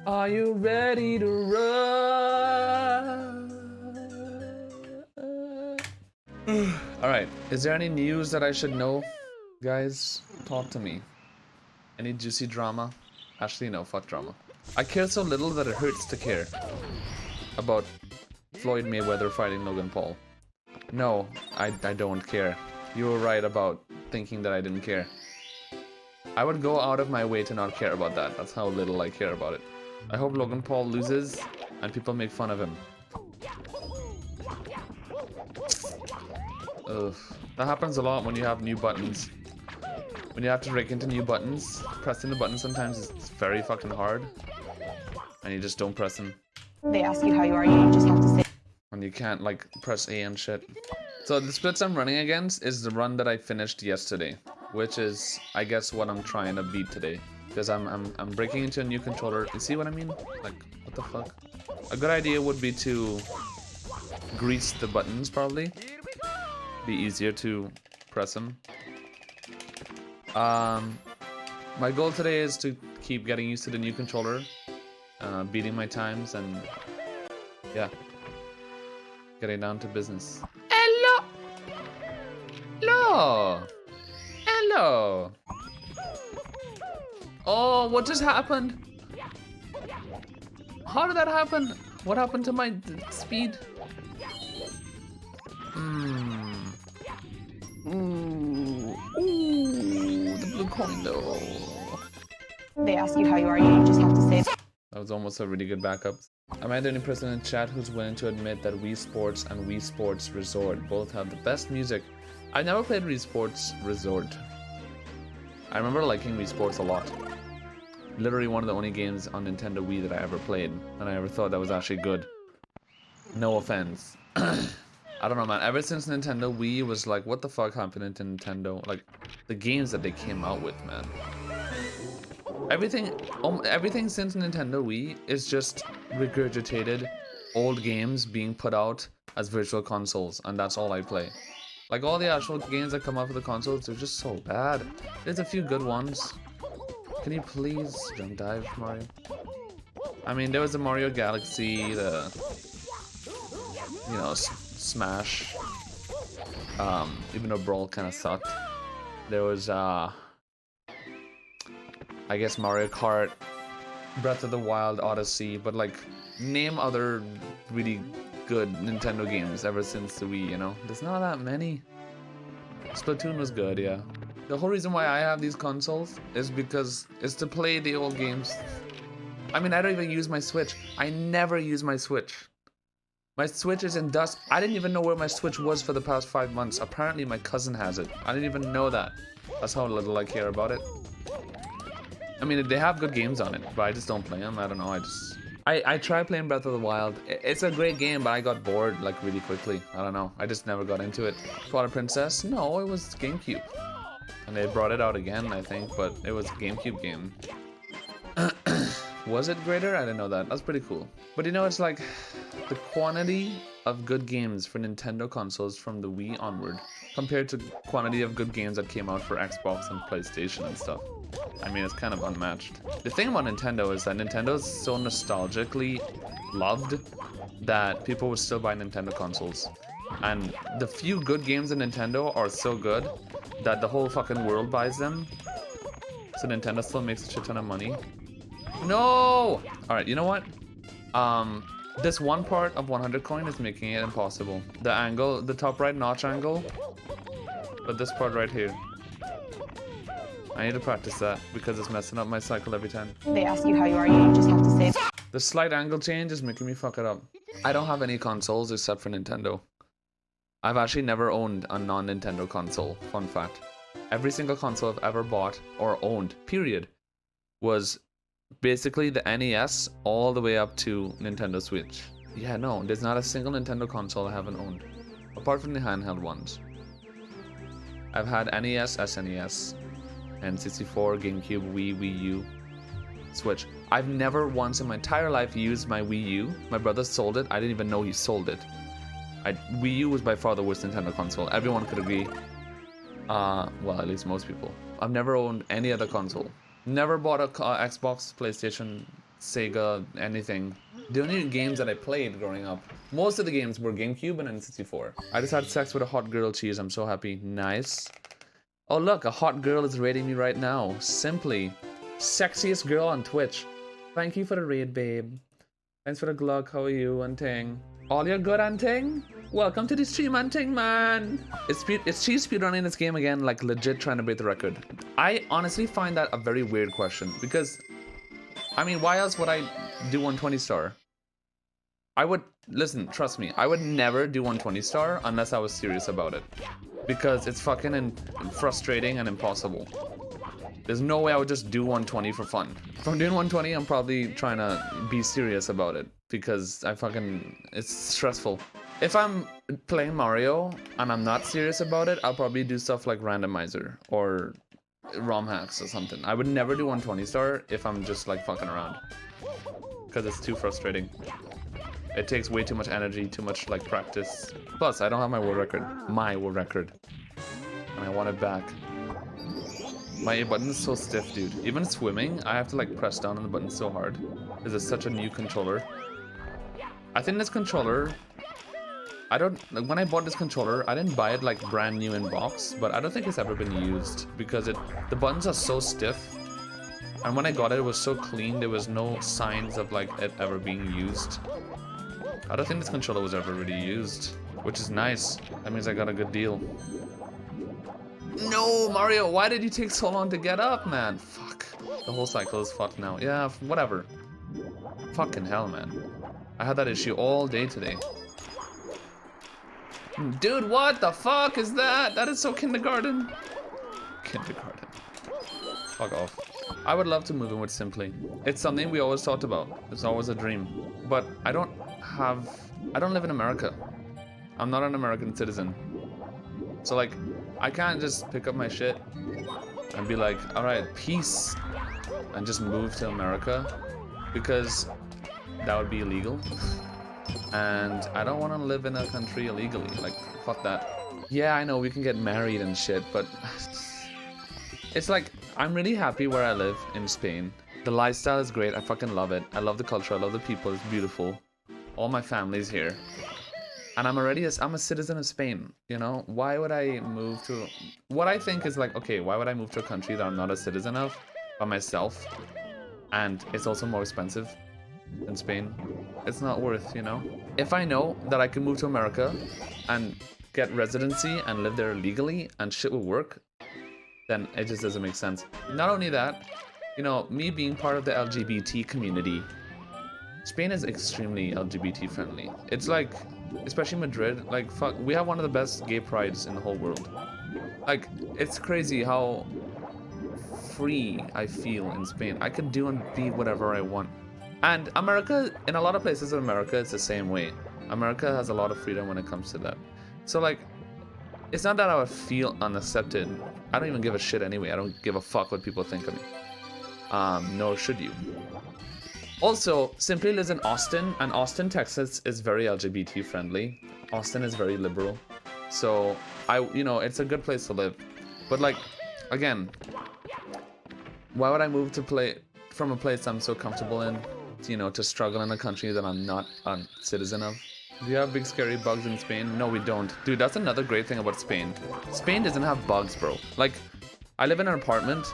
Are you ready to run? Alright, is there any news that I should know? Guys, talk to me. Any juicy drama? Actually, no, fuck drama. I care so little that it hurts to care about Floyd Mayweather fighting Logan Paul. No, I don't care. You were right about thinking that I didn't care. I would go out of my way to not care about that. That's how little I care about it. I hope Logan Paul loses and people make fun of him. Ugh. That happens a lot when you have new buttons. When you have to break into new buttons, pressing the button sometimes is very fucking hard. And you just don't press them. They ask you how you are, you just have to say. And you can't like press A and shit. So the splits I'm running against is the run that I finished yesterday, which is, I guess, what I'm trying to beat today. Because I'm breaking into a new controller. You see what I mean? Like, what the fuck? A good idea would be to grease the buttons, probably. Be easier to press them. My goal today is to keep getting used to the new controller, beating my times, and yeah, getting down to business. Hello! Hello! Hello! Oh, what just happened? How did that happen? What happened to my speed? Ooh, the blue coin though. They ask you how you are, you just have to say. That was almost a really good backup. Am I the only person in chat who's willing to admit that Wii Sports and Wii Sports Resort both have the best music? I never played Wii Sports Resort. I remember liking Wii Sports a lot. Literally one of the only games on Nintendo Wii that I ever played, and I ever thought that was actually good. No offense. I don't know, man. Ever since Nintendo Wii was like, what the fuck happened to Nintendo? Like, the games that they came out with, man. Everything since Nintendo Wii is just regurgitated old games being put out as virtual consoles, and that's all I play. Like, all the actual games that come out for the consoles, they're just so bad. There's a few good ones. Can you please jump dive, Mario? I mean, there was the Mario Galaxy, the... you know, Smash, even though Brawl kind of sucked. There was, I guess Mario Kart, Breath of the Wild, Odyssey, but like, name other really good Nintendo games ever since the Wii, you know? There's not that many. Splatoon was good, yeah. The whole reason why I have these consoles is because it's to play the old games. I mean, I don't even use my Switch. I never use my Switch. My Switch is in dust. I didn't even know where my Switch was for the past 5 months. Apparently my cousin has it. I didn't even know that. That's how little I care about it. I mean, they have good games on it, but I just don't play them. I don't know, I tried playing Breath of the Wild. It's a great game, but I got bored like really quickly. I don't know. I just never got into it. Twilight Princess? No, it was GameCube. And they brought it out again, I think, but it was a GameCube game. Was it greater? I didn't know that. That's pretty cool. But you know, it's like the quantity of good games for Nintendo consoles from the Wii onward compared to quantity of good games that came out for Xbox and PlayStation and stuff. I mean, it's kind of unmatched. The thing about Nintendo is that Nintendo is so nostalgically loved that people would still buy Nintendo consoles. And the few good games in Nintendo are so good that the whole fucking world buys them. So Nintendo still makes a shit ton of money. No! Alright, you know what? This one part of 100 coin is making it impossible. The angle, the top right notch angle. But this part right here. I need to practice that because it's messing up my cycle every time. They ask you how you are, you just have to say. The slight angle change is making me fuck it up. I don't have any consoles except for Nintendo. I've actually never owned a non-Nintendo console. Fun fact. Every single console I've ever bought or owned, period, was basically the NES all the way up to Nintendo Switch. Yeah, no, there's not a single Nintendo console I haven't owned. Apart from the handheld ones. I've had NES, SNES, N64, GameCube, Wii, Wii U, Switch. I've never once in my entire life used my Wii U. My brother sold it. I didn't even know he sold it. Wii U was by far the worst Nintendo console. Everyone could agree. Well, at least most people. I've never owned any other console. Never bought a Xbox, PlayStation, Sega, anything. The only games that I played growing up, most of the games were GameCube and N64. I just had sex with a hot girl, cheese. I'm so happy. Nice. Oh look, a hot girl is raiding me right now. Simply, sexiest girl on Twitch. Thank you for the raid, babe. Thanks for the Gluck. How are you, Anting? All you're good, Anting? Welcome to the stream, Anting, man. It's cheese speedrunning this game again, like legit trying to break the record. I honestly find that a very weird question because, I mean, why else would I do 120 star? I would, listen, trust me, I would never do 120 star unless I was serious about it. Because it's fucking frustrating and impossible. There's no way I would just do 120 for fun. If I'm doing 120, I'm probably trying to be serious about it. Because it's stressful. If I'm playing Mario and I'm not serious about it, I'll probably do stuff like randomizer or ROM hacks or something. I would never do 120 star if I'm just like fucking around. Because it's too frustrating. It takes way too much energy, too much like practice. Plus, I don't have my world record. My world record. And I want it back. My A button is so stiff, dude. Even swimming, I have to like press down on the button so hard. This is such a new controller. I think this controller... when I bought this controller, I didn't buy it like brand new in box, but I don't think it's ever been used because the buttons are so stiff. And when I got it, it was so clean, there was no signs of like it ever being used. I don't think this controller was ever really used, which is nice. That means I got a good deal. No, Mario, why did you take so long to get up, man? Fuck. The whole cycle is fucked now. Yeah, whatever. Fucking hell, man. I had that issue all day today. Dude, what the fuck is that? That is so kindergarten. Kindergarten. Fuck off. I would love to move in with Simply. It's something we always talked about. It's always a dream. But I don't live in America. I'm not an American citizen. So like, I can't just pick up my shit and be like, alright, peace, and just move to America because that would be illegal. And I don't want to live in a country illegally. Like, fuck that. Yeah, I know we can get married and shit, but it's like, I'm really happy where I live in Spain. The lifestyle is great. I fucking love it. I love the culture. I love the people. It's beautiful. All my family's here. And I'm a citizen of Spain, you know? Why would I move to... What I think is like, okay, why would I move to a country that I'm not a citizen of by myself? And it's also more expensive than Spain. It's not worth, you know? If I know that I can move to America and get residency and live there legally and shit will work, then it just doesn't make sense. Not only that, you know, me being part of the LGBT community, Spain is extremely LGBT friendly. It's like, especially Madrid, like fuck, we have one of the best gay prides in the whole world. Like, it's crazy how free I feel in Spain. I can do and be whatever I want. And America, in a lot of places in America, it's the same way. America has a lot of freedom when it comes to that. So like, it's not that I would feel unaccepted. I don't even give a shit anyway. I don't give a fuck what people think of me. Nor should you. Also, Simply lives in Austin, and Austin, Texas is very LGBT friendly. Austin is very liberal. So, you know, it's a good place to live. But like, again, why would I move to from a place I'm so comfortable in, you know, to struggle in a country that I'm not a citizen of? Do you have big scary bugs in Spain? No, we don't. Dude, that's another great thing about Spain. Spain doesn't have bugs, bro. Like, I live in an apartment.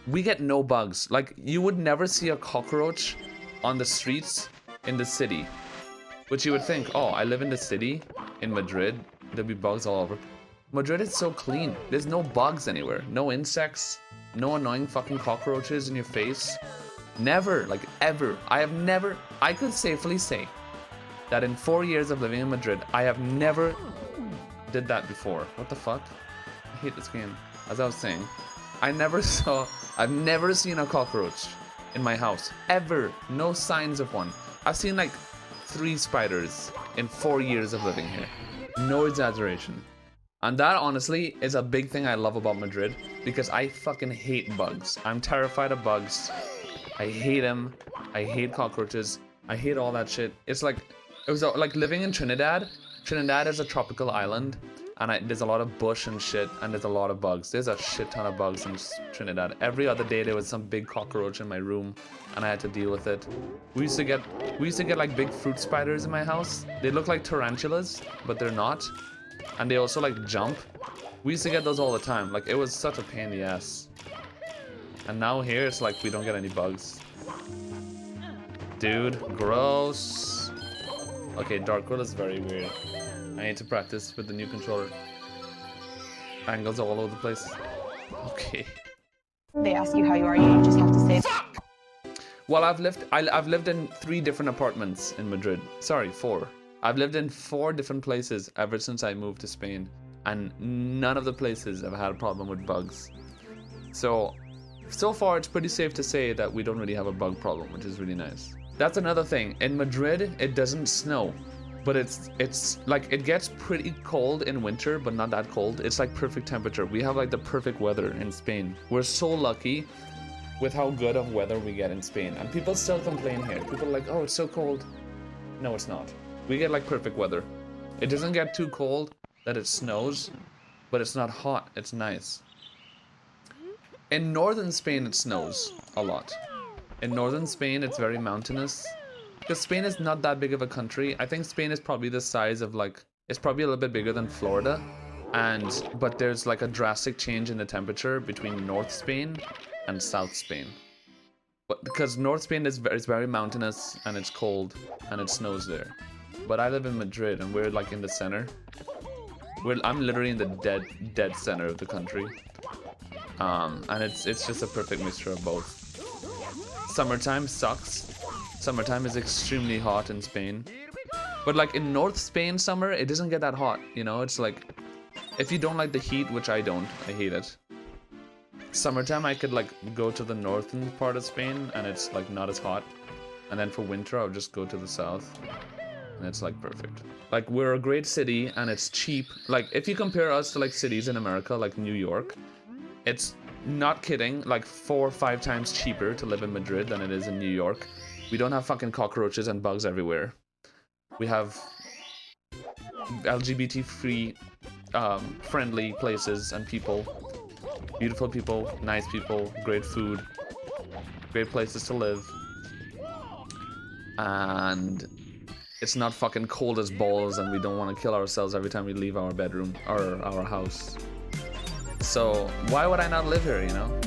We get no bugs. Like, you would never see a cockroach on the streets in the city. Which you would think, oh, I live in the city, in Madrid, there'll be bugs all over. Madrid is so clean. There's no bugs anywhere. No insects. No annoying fucking cockroaches in your face. Never, like ever. I could safely say that in 4 years of living in Madrid, I have never did that before. What the fuck? I hate this game. As I was saying, I've never seen a cockroach in my house. Ever. No signs of one. I've seen like 3 spiders in 4 years of living here. No exaggeration. And that honestly is a big thing I love about Madrid because I fucking hate bugs. I'm terrified of bugs. I hate them. I hate cockroaches. I hate all that shit. It's like, it was like living in Trinidad. Trinidad is a tropical island and there's a lot of bush and shit, and there's a lot of bugs. There's a shit ton of bugs in Trinidad. Every other day there was some big cockroach in my room, and I had to deal with it. We used to get like big fruit spiders in my house. They look like tarantulas, but they're not, and they also like jump. We used to get those all the time. Like, it was such a pain in the ass. And now here it's like we don't get any bugs. Dude, gross. Okay, Dark World is very weird. I need to practice with the new controller. Angles all over the place. Okay. They ask you how you are, you just have to say. Well, I've lived in 3 different apartments in Madrid. Sorry, 4. I've lived in 4 different places ever since I moved to Spain, and none of the places have had a problem with bugs. So far it's pretty safe to say that we don't really have a bug problem, which is really nice. That's another thing. In Madrid, it doesn't snow. But it's like, it gets pretty cold in winter, but not that cold. It's like perfect temperature. We have like the perfect weather in Spain. We're so lucky with how good of weather we get in Spain. And people still complain here. People are like, oh, it's so cold. No, it's not. We get like perfect weather. It doesn't get too cold that it snows, but it's not hot. It's nice. In northern Spain, it snows a lot. In northern Spain, it's very mountainous. Because Spain is not that big of a country. I think Spain is probably the size of like, it's probably a little bit bigger than Florida. But there's like a drastic change in the temperature between North Spain and South Spain. But because North Spain is very mountainous, and it's cold and it snows there. But I live in Madrid, and we're like in the center. I'm literally in the dead center of the country. And it's just a perfect mixture of both. Summertime sucks. Summertime is extremely hot in Spain. But like in North Spain summer, it doesn't get that hot, you know? It's like, if you don't like the heat, which I don't, I hate it. Summertime, I could like go to the northern part of Spain, and it's like not as hot. And then for winter, I'll just go to the south, and it's like perfect. Like, we're a great city, and it's cheap. Like, if you compare us to like cities in America, like New York, it's, not kidding, like 4 or 5 times cheaper to live in Madrid than it is in New York. We don't have fucking cockroaches and bugs everywhere. We have LGBT-free, friendly places and people. Beautiful people, nice people, great food, great places to live. And it's not fucking cold as balls, and we don't want to kill ourselves every time we leave our bedroom or our house. So why would I not live here, you know?